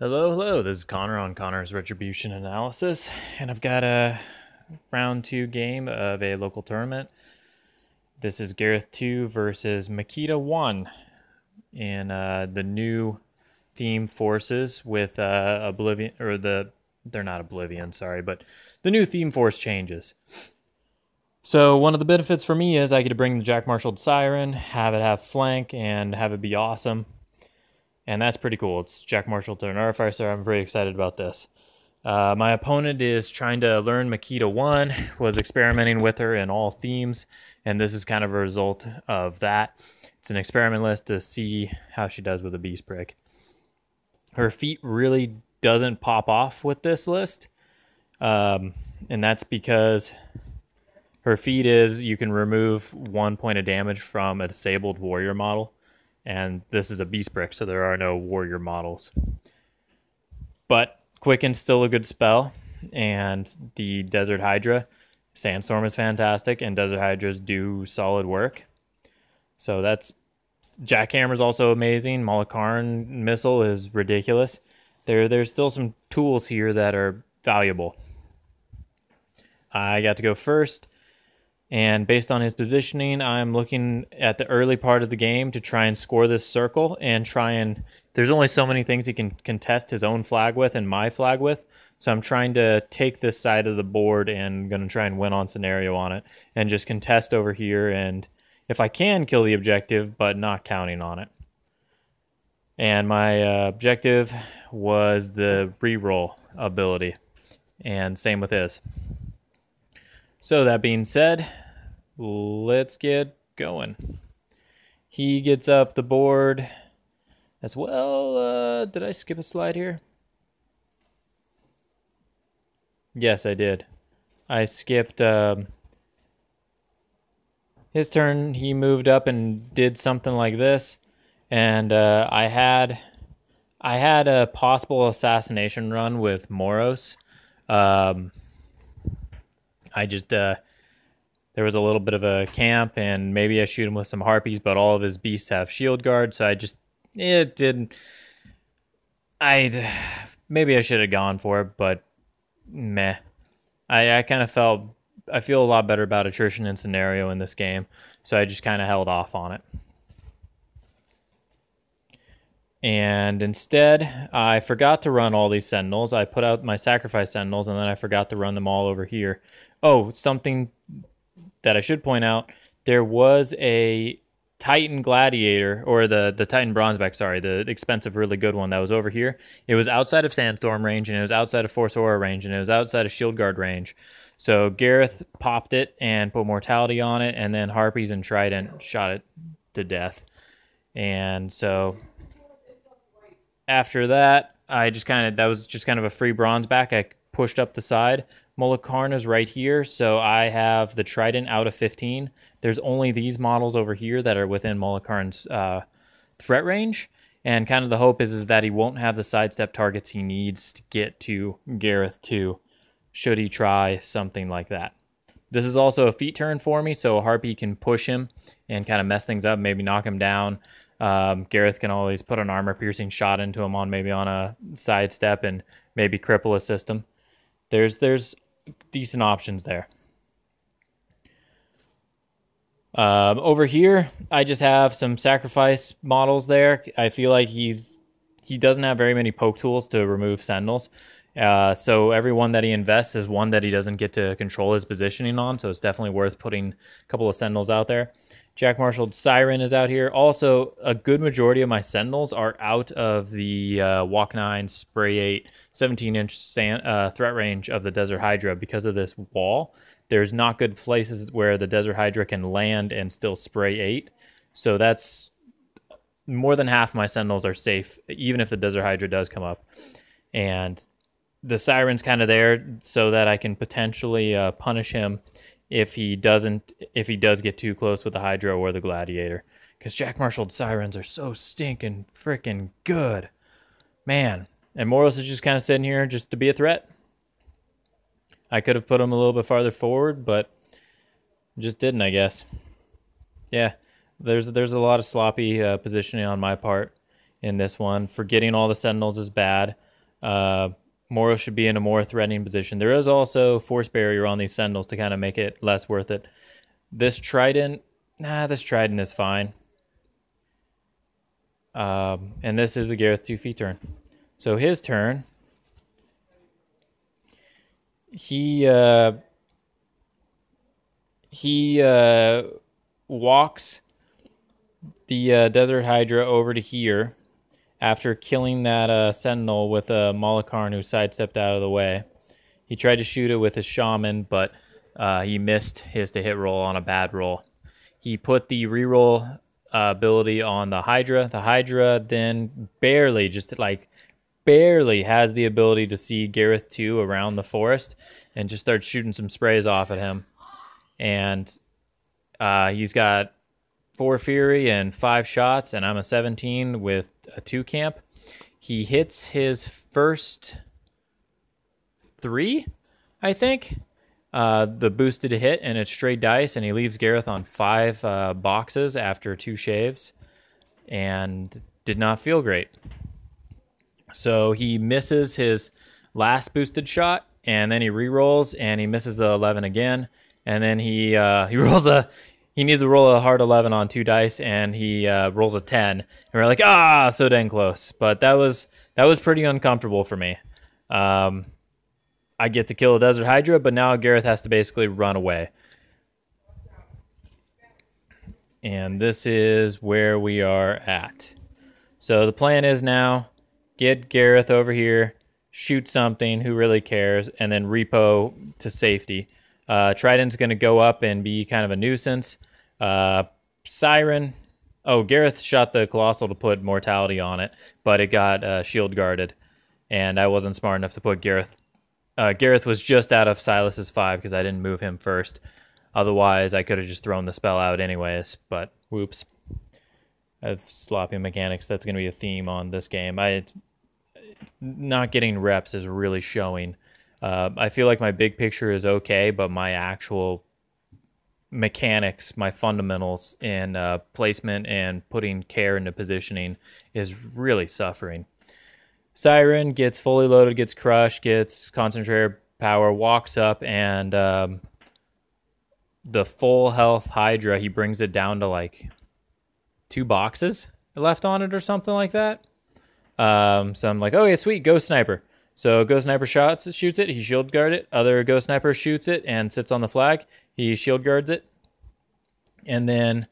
Hello, hello. This is Connor on Connor's Retribution Analysis, and I've got a round 2 game of a local tournament. This is Garryth 2 versus Makeda 1 in the new theme forces with Oblivion, or they're not Oblivion, sorry, but the new theme force changes. So one of the benefits for me is I get to bring the Jack-Marshaled Siren, have it have flank, and have it be awesome. And that's pretty cool. It's Jack Marshall to an Artificer. I'm very excited about this. My opponent is trying to learn Makeda 1, was experimenting with her in all themes, and this is kind of a result of that. It's an experiment list to see how she does with a Beast Prick. Her feat really doesn't pop off with this list, and that's because her feat is you can remove 1 point of damage from a disabled warrior model. And this is a Beast Brick, so there are no warrior models. But Quicken's still a good spell, and the Desert Hydra, Sandstorm is fantastic, and Desert Hydras do solid work. So that's Jackhammer's also amazing. Molik missile is ridiculous. There's still some tools here that are valuable. I got to go first. And based on his positioning, I'm looking at the early part of the game to try and score this circle and there's only so many things he can contest his own flag with and my flag with. So I'm trying to take this side of the board and going to try and win on scenario on it and just contest over here. And if I can kill the objective, but not counting on it. And my objective was the reroll ability, and same with his. So that being said, let's get going. He gets up the board as well. Did I skip a slide here? Yes, I did. I skipped his turn. He moved up and did something like this. And I had a possible assassination run with Moros. I just, there was a little bit of a camp, and maybe I shoot him with some Harpies, but all of his beasts have shield guard, so maybe I should have gone for it, but meh. I kind of I feel a lot better about attrition and scenario in this game, so I just kind of held off on it. And instead, I forgot to run all these Sentinels. I put out my sacrifice Sentinels, and then I forgot to run them all over here. Oh, something that I should point out. There was a Titan Gladiator, or the Titan Bronzeback, sorry, the expensive, really good one that was over here. It was outside of Sandstorm range, and it was outside of Force Aura range, and it was outside of Shield Guard range. So Garryth popped it and put Mortality on it, and then Harpies and Trident shot it to death. And so after that, that was just kind of a free Bronzeback. I pushed up the side. Molik is right here, so I have the Trident out of 15. There's only these models over here that are within Molik's threat range, and kind of the hope is that he won't have the sidestep targets he needs to get to Garryth 2, should he try something like that. This is also a feat turn for me, so Harpy can push him and kind of mess things up, maybe knock him down. Garryth can always put an armor-piercing shot into him maybe on a sidestep and maybe cripple a system. There's decent options there. Over here, I just have some sacrifice models there. I feel like he doesn't have very many poke tools to remove Sentinels. So every one that he invests is one that he doesn't get to control his positioning on, so it's definitely worth putting a couple of Sentinels out there. Jack Marshalled Siren is out here. Also, a good majority of my Sentinels are out of the Walk 9, Spray 8, 17-inch threat range of the Desert Hydra because of this wall. There's not good places where the Desert Hydra can land and still Spray 8. So that's more than half my Sentinels are safe, even if the Desert Hydra does come up. And the Siren's kind of there so that I can potentially punish him if he does get too close with the Hydra or the Gladiator. Because Jack Marshalled Sirens are so stinking freaking good. Man. And Moros is just kind of sitting here just to be a threat. I could have put him a little bit farther forward, but just didn't, I guess. Yeah, there's a lot of sloppy positioning on my part in this one. Forgetting all the Sentinels is bad. Moros should be in a more threatening position. There is also force barrier on these Sentinels to kind of make it less worth it. This Trident, this Trident is fine. And this is a Garryth 2 feet turn. So his turn, he walks the Desert Hydra over to here after killing that Sentinel with a Molik who sidestepped out of the way. He tried to shoot it with his Shaman, but he missed his to hit roll on a bad roll. He put the reroll ability on the Hydra. The Hydra then barely has the ability to see Garryth 2 around the forest and just starts shooting some sprays off at him. And he's got 4 Fury and 5 shots, and I'm a 17 with a 2 camp. He hits his first 3, I think. The boosted hit, and it's straight dice, and he leaves Garryth on 5 boxes after 2 shaves, and did not feel great. So he misses his last boosted shot, and then he re-rolls, and he misses the 11 again, and then he needs to roll a hard 11 on 2 dice, and he rolls a 10, and we're like, so dang close. But that was pretty uncomfortable for me. I get to kill a Desert Hydra, but now Garryth has to basically run away. And this is where we are at. So the plan is now, get Garryth over here, shoot something, who really cares, and then repo to safety. Trident's going to go up and be kind of a nuisance. Siren, Garryth shot the Colossal to put Mortality on it, but it got shield guarded, and I wasn't smart enough to put Garryth. Garryth was just out of Sylis's 5 because I didn't move him first. Otherwise, I could have just thrown the spell out anyways, but whoops. I have sloppy mechanics. That's going to be a theme on this game. Not getting reps is really showing. I feel like my big picture is okay, but my actual mechanics, my fundamentals in placement and putting care into positioning is really suffering. Siren gets fully loaded, gets crushed, gets concentrated power, walks up, and the full health Hydra, he brings it down to like 2 boxes left on it or something like that. So I'm like, oh yeah, sweet, Ghost Sniper. So Ghost Sniper shoots it, he shield guards it. Other Ghost Sniper shoots it and sits on the flag. He shield guards it. And then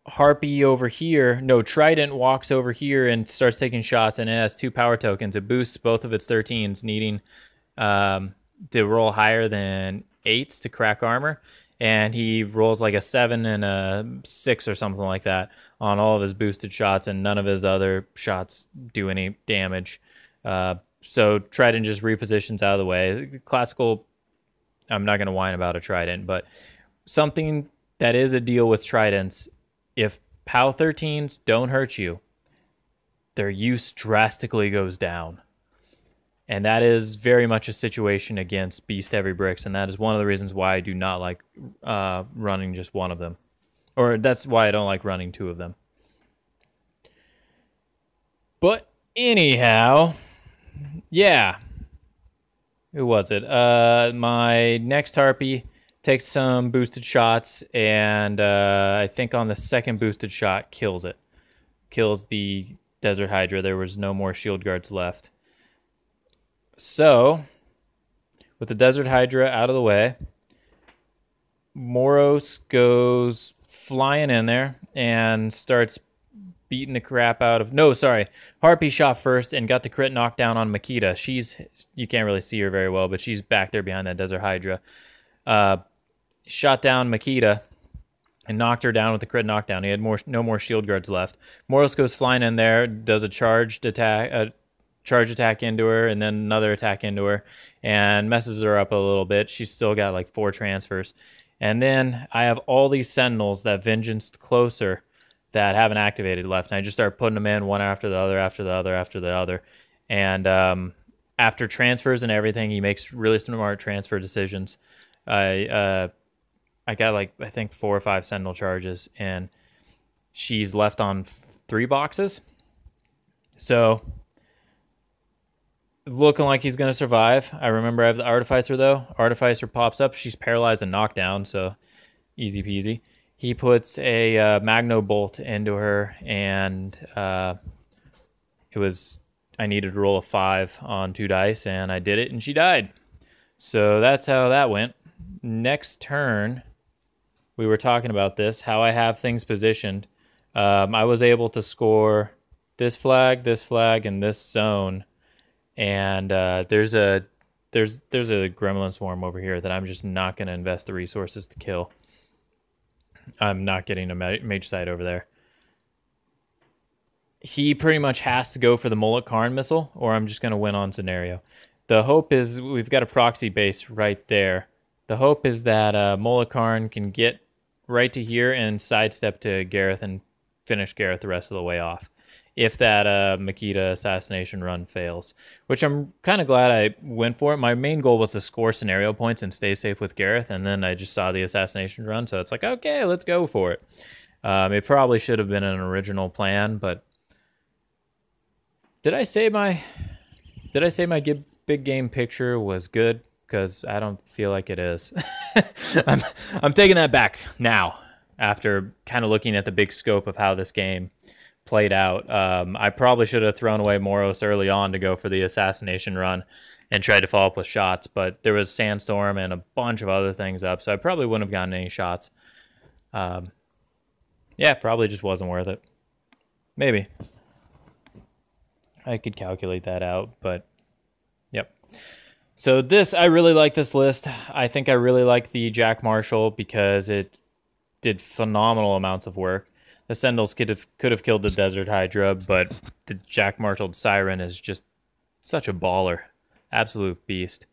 Harpy over here, Trident walks over here and starts taking shots, and it has 2 power tokens. It boosts both of its 13s, needing to roll higher than 8s to crack armor. And he rolls like a 7 and a 6 or something like that on all of his boosted shots, and none of his other shots do any damage. So Trident just repositions out of the way. Classical, I'm not going to whine about a Trident, but something that is a deal with Tridents, if POW 13s don't hurt you, their use drastically goes down. And that is very much a situation against Beast Heavy Bricks, and that is one of the reasons why I do not like running just one of them. Or that's why I don't like running 2 of them. But anyhow, yeah. Who was it? My next Harpy takes some boosted shots, and I think on the second boosted shot kills it. Kills the Desert Hydra. There was no more shield guards left. So, with the Desert Hydra out of the way, Moros goes flying in there and starts beating the crap out of... No, sorry. Harpy shot first and got the crit knockdown on Makeda. You can't really see her very well, but she's back there behind that Desert Hydra. Shot down Makeda and knocked her down with the crit knockdown. He had no more shield guards left. Moros goes flying in there, does a charge attack into her, and then another attack into her, and messes her up a little bit. She's still got like 4 transfers. And then I have all these Sentinels that Vengeance Closer that haven't activated left, and I just start putting them in one after the other, after the other, after the other. And after transfers and everything, he makes really smart transfer decisions. I got like, I think 4 or 5 Sentinel charges, and she's left on 3 boxes. So, looking like he's going to survive. I remember I have the Artificer, though. Artificer pops up. She's paralyzed and knocked down, so easy peasy. He puts a Magno Bolt into her, and I needed to roll a 5 on 2 dice, and I did it, and she died. So that's how that went. Next turn, we were talking about this, how I have things positioned. I was able to score this flag, and this zone. And there's a Gremlin swarm over here that I'm just not going to invest the resources to kill. I'm not getting a mage sight over there. He pretty much has to go for the Molik karn missile, or I'm just going to win on scenario. The hope is we've got a proxy base right there. The hope is that Molik karn can get right to here and sidestep to Garryth and finish Garryth the rest of the way off. If that Makeda assassination run fails, which I'm kind of glad I went for it. My main goal was to score scenario points and stay safe with Garryth, and then I just saw the assassination run, so it's like, okay, let's go for it. It probably should have been an original plan, but did I say my big game picture was good? Because I don't feel like it is. I'm taking that back now after kind of looking at the big scope of how this game played out. I probably should have thrown away Moros early on to go for the assassination run and tried to follow up with shots, but there was Sandstorm and a bunch of other things up, so I probably wouldn't have gotten any shots. Yeah, probably just wasn't worth it. Maybe. I could calculate that out, but yep. So I really like this list. I think I really like the Jack Marshall because it did phenomenal amounts of work. The Sentinels could have killed the Desert Hydra, but the Jack Marshalled Siren is just such a baller. Absolute beast.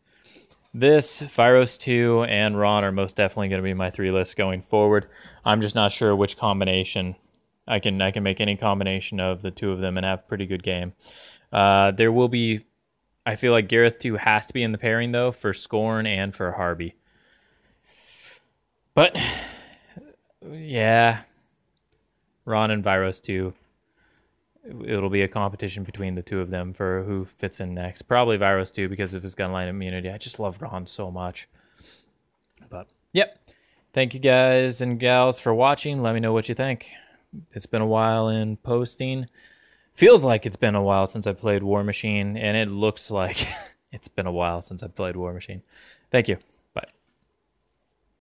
This, Phyros 2, and Ron are most definitely going to be my 3 lists going forward. I'm just not sure which combination. I can make any combination of the 2 of them and have a pretty good game. There will be... I feel like Garryth 2 has to be in the pairing, though, for Scorn and for Harpy. But, yeah... Ron and Virus 2, it'll be a competition between the 2 of them for who fits in next. Probably Virus 2 because of his gunline immunity. I just love Ron so much. But, yep. Thank you guys and gals for watching. Let me know what you think. It's been a while in posting. Feels like it's been a while since I played Warmachine, and it looks like it's been a while since I played Warmachine. Thank you.